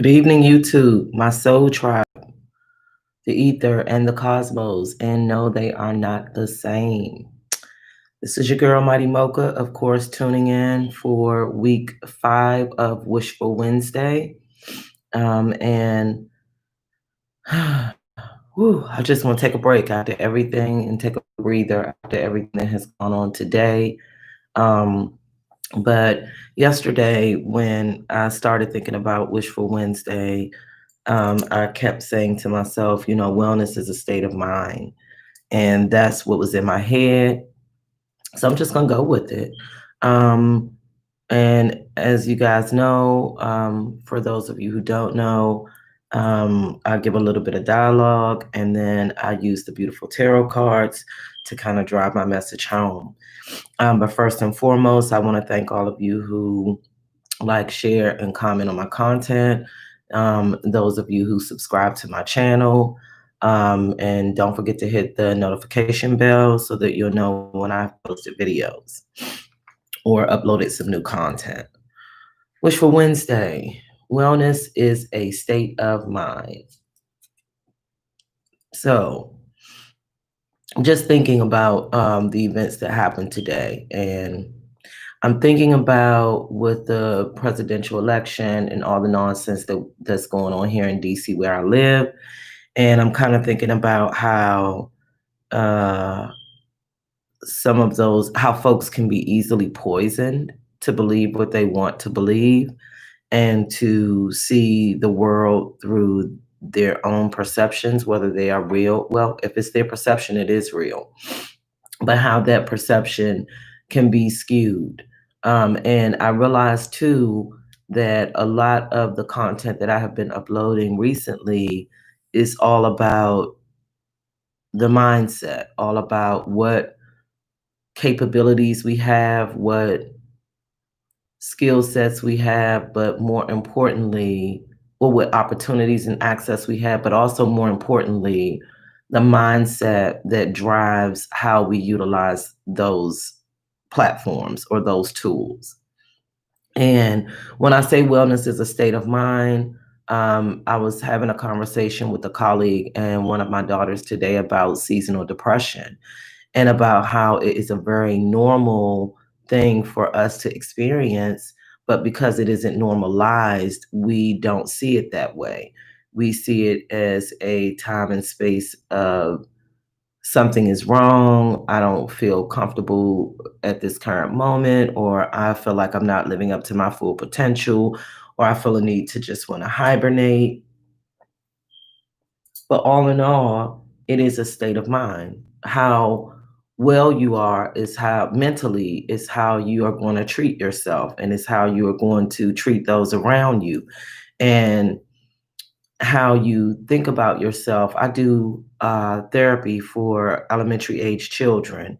Good evening, YouTube, my soul tribe, the ether, and the cosmos, and no, they are not the same. This is your girl, Mighty Mocha, of course, tuning in for week 5 of Wishful Wednesday. And I just want to take a break after everything and take a breather after everything that has gone on today. But yesterday, when I started thinking about Wishful Wednesday, I kept saying to myself, wellness is a state of mind. And that's what was in my head. So I'm just going to go with it. Um, and as you guys know, for those of you who don't know, I give a little bit of dialogue and then I use the beautiful tarot cards to kind of drive my message home. But first and foremost, I want to thank all of you who like, share, and comment on my content. Those of you who subscribe to my channel. And don't forget to hit the notification bell so that you'll know when I've posted videos or uploaded some new content. Wishful Wednesday. Wellness is a state of mind. So, just thinking about the events that happened today, and I'm thinking about with the presidential election and all the nonsense that's going on here in DC where I live. And I'm kind of thinking about how how folks can be easily poisoned to believe what they want to believe and to see the world through their own perceptions, whether they are real. Well, if it's their perception, it is real, but how that perception can be skewed. And I realized too that a lot of the content that I have been uploading recently is all about the mindset, all about what capabilities we have, what skill sets we have, but more importantly, well, what opportunities and access we have, but also more importantly, the mindset that drives how we utilize those platforms or those tools. And when I say wellness is a state of mind, I was having a conversation with a colleague and one of my daughters today about seasonal depression and about how it is a very normal thing for us to experience, but because it isn't normalized, we don't see it that way. We see it as a time and space of something is wrong, I don't feel comfortable at this current moment, or I feel like I'm not living up to my full potential, or I feel a need to just want to hibernate. But all in all, it is a state of mind. How well you are is how mentally is how you are going to treat yourself, and it's how you are going to treat those around you, and how you think about yourself. I do therapy for elementary age children,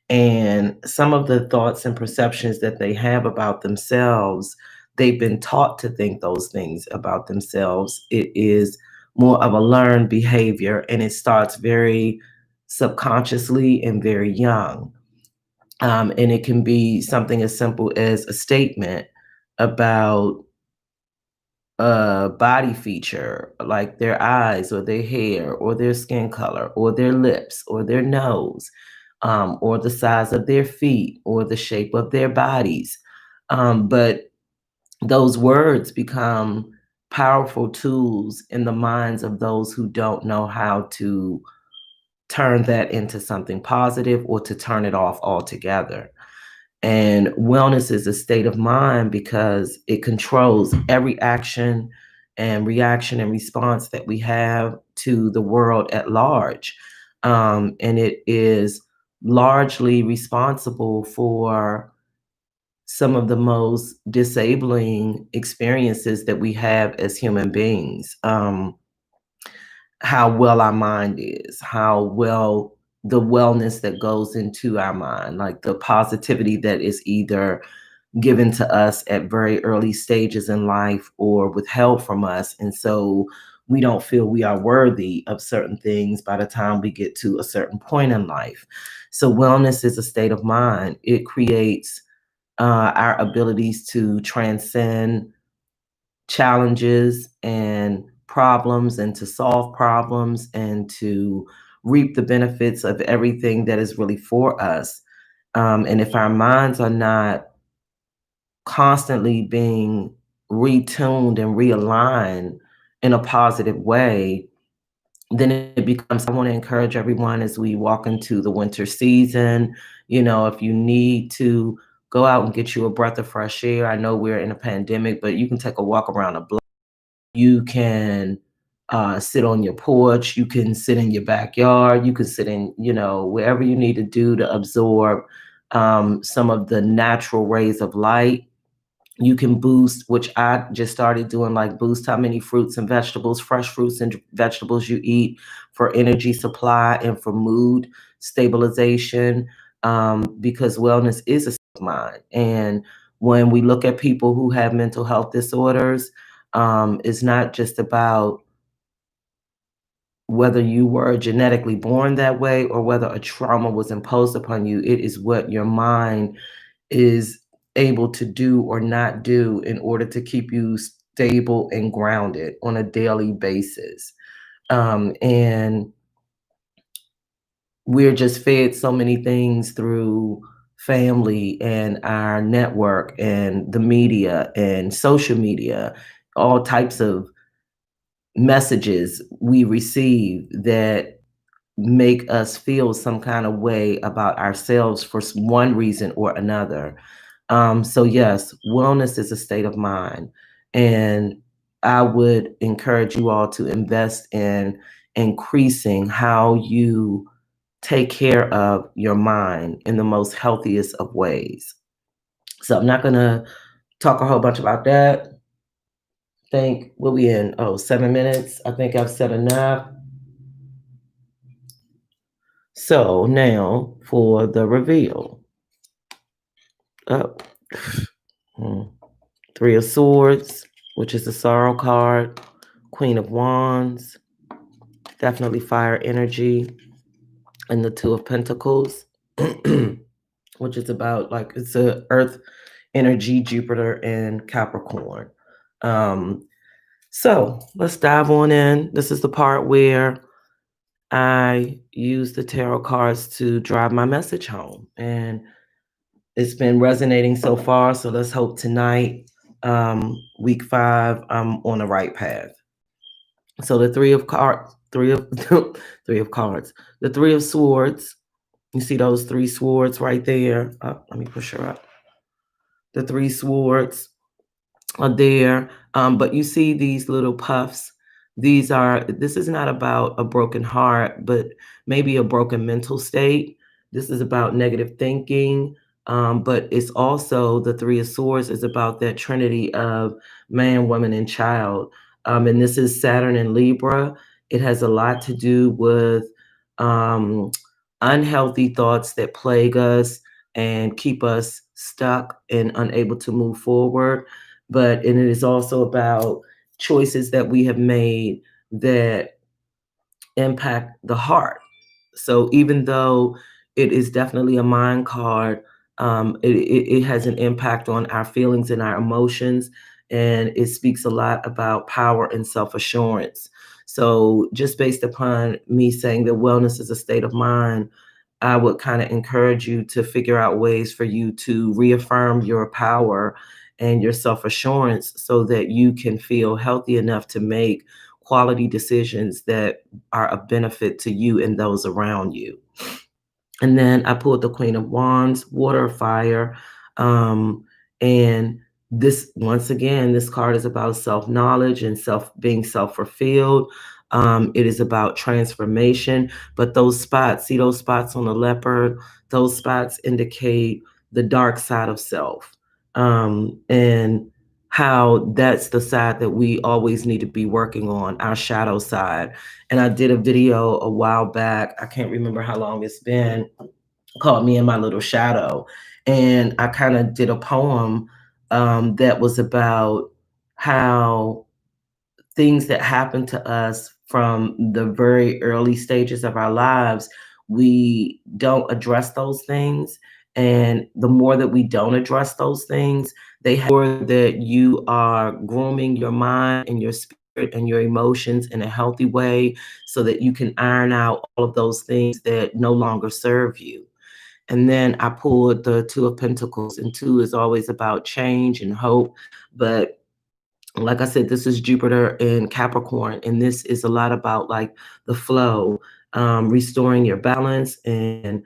and some of the thoughts and perceptions that they have about themselves, they've been taught to think those things about themselves. It is more of a learned behavior, and it starts very subconsciously and very young. And it can be something as simple as a statement about a body feature, like their eyes or their hair or their skin color or their lips or their nose, or the size of their feet or the shape of their bodies. But those words become powerful tools in the minds of those who don't know how to turn that into something positive or to turn it off altogether. And wellness is a state of mind because it controls every action and reaction and response that we have to the world at large. And it is largely responsible for some of the most disabling experiences that we have as human beings. How well our mind is, how well the wellness that goes into our mind, like the positivity that is either given to us at very early stages in life or withheld from us. And so we don't feel we are worthy of certain things by the time we get to a certain point in life. So wellness is a state of mind. It creates our abilities to transcend challenges and problems and to solve problems and to reap the benefits of everything that is really for us. And if our minds are not constantly being retuned and realigned in a positive way, then it becomes, I want to encourage everyone as we walk into the winter season, if you need to go out and get you a breath of fresh air. I know we're in a pandemic, but you can take a walk around the block. You can sit on your porch. You can sit in your backyard. You can sit in, wherever you need to do to absorb some of the natural rays of light. You can boost, which I just started doing, like boost how many fruits and vegetables, fresh fruits and vegetables you eat for energy supply and for mood stabilization, because wellness is a state of mind. And when we look at people who have mental health disorders, it's not just about whether you were genetically born that way or whether a trauma was imposed upon you. It is what your mind is able to do or not do in order to keep you stable and grounded on a daily basis. And we're just fed so many things through family and our network and the media and social media, all types of messages we receive that make us feel some kind of way about ourselves for one reason or another. So yes, wellness is a state of mind. And I would encourage you all to invest in increasing how you take care of your mind in the most healthiest of ways. So I'm not gonna talk a whole bunch about that. Think we'll be in 7 minutes. I think I've said enough. So now for the reveal. Oh, hmm. Three of Swords, which is the Sorrow card. Queen of Wands, definitely fire energy. And the Two of Pentacles, which is about, like, it's a Earth energy, Jupiter and Capricorn. So let's dive on in. This is the part where I use the tarot cards to drive my message home. And it's been resonating so far. So let's hope tonight, week 5, I'm on the right path. So the three of cards, three of cards, the Three of Swords. You see those three swords right there? Let me push her up. The three swords are there, but you see these little puffs. This is not about a broken heart, but maybe a broken mental state. This is about negative thinking, but it's also, the Three of Swords is about that trinity of man, woman, and child. And this is Saturn and Libra. It has a lot to do with um, unhealthy thoughts that plague us and keep us stuck and unable to move forward. But and it is also about choices that we have made that impact the heart. So even though it is definitely a mind card, it has an impact on our feelings and our emotions, and it speaks a lot about power and self-assurance. So just based upon me saying that wellness is a state of mind, I would kind of encourage you to figure out ways for you to reaffirm your power and your self-assurance so that you can feel healthy enough to make quality decisions that are of benefit to you and those around you. And then I pulled the Queen of Wands, water, fire. And this, once again, this card is about self-knowledge and being self-fulfilled. It is about transformation. But those spots, see those spots on the leopard? Those spots indicate the dark side of self. And how that's the side that we always need to be working on, our shadow side. And I did a video a while back, I can't remember how long it's been, called Me and My Little Shadow. And I kind of did a poem that was about how things that happen to us from the very early stages of our lives, we don't address those things. And the more that we don't address those things, They have that you are grooming your mind and your spirit and your emotions in a healthy way so that you can iron out all of those things that no longer serve you. And then I pulled the Two of Pentacles, and two is always about change and hope. But like I said, this is Jupiter in Capricorn, and this is a lot about like the flow, restoring your balance and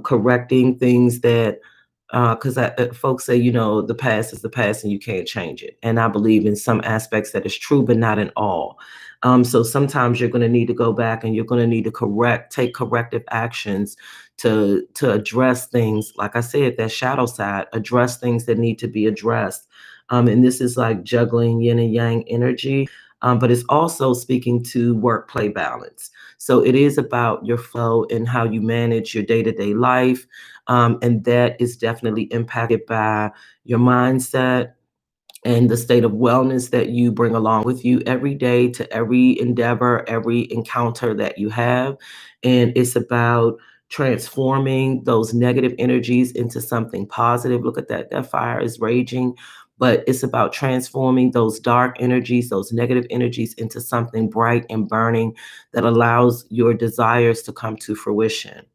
correcting things that, because folks say, the past is the past and you can't change it. And I believe in some aspects that is true, but not in all. So sometimes you're going to need to go back and you're going to need to take corrective actions to address things. Like I said, that shadow side, address things that need to be addressed. And this is like juggling yin and yang energy, but it's also speaking to work play balance. So it is about your flow and how you manage your day to day life. And that is definitely impacted by your mindset and the state of wellness that you bring along with you every day to every endeavor, every encounter that you have. And it's about transforming those negative energies into something positive. Look at that. That fire is raging, but it's about transforming those dark energies, those negative energies into something bright and burning that allows your desires to come to fruition.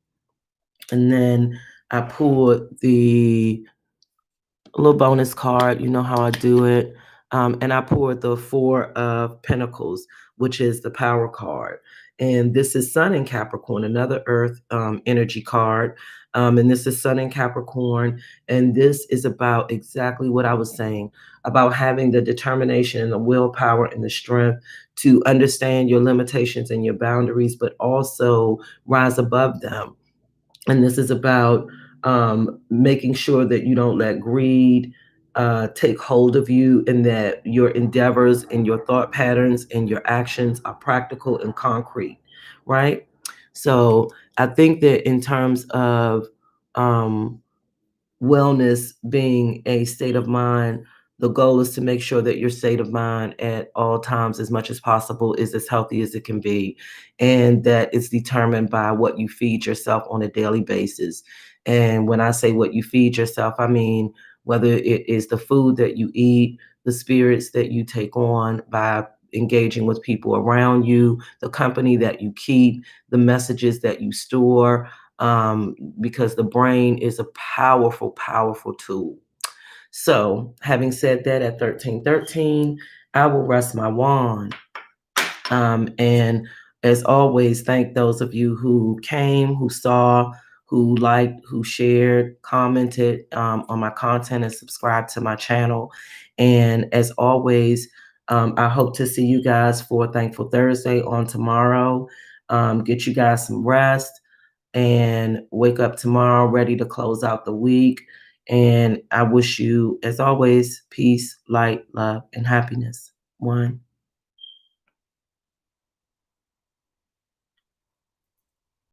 And then I pulled the a little bonus card. You know how I do it. And I poured the Four of Pentacles, which is the power card. And this is Sun in Capricorn, another Earth energy card. And this is Sun in Capricorn. And this is about exactly what I was saying about having the determination and the willpower and the strength to understand your limitations and your boundaries, but also rise above them. And this is about making sure that you don't let greed take hold of you, and that your endeavors and your thought patterns and your actions are practical and concrete, right? So I think that in terms of um, wellness being a state of mind, the goal is to make sure that your state of mind at all times, as much as possible, is as healthy as it can be. And that it's determined by what you feed yourself on a daily basis. And when I say what you feed yourself, I mean whether it is the food that you eat, the spirits that you take on by engaging with people around you, the company that you keep, the messages that you store, because the brain is a powerful, powerful tool. So, having said that, at 1313, I will rest my wand. And as always, thank those of you who came, who saw, who liked, who shared, commented on my content, and subscribed to my channel. And as always, I hope to see you guys for Thankful Thursday on tomorrow. Get you guys some rest and wake up tomorrow ready to close out the week. And I wish you, as always, peace, light, love, and happiness. One.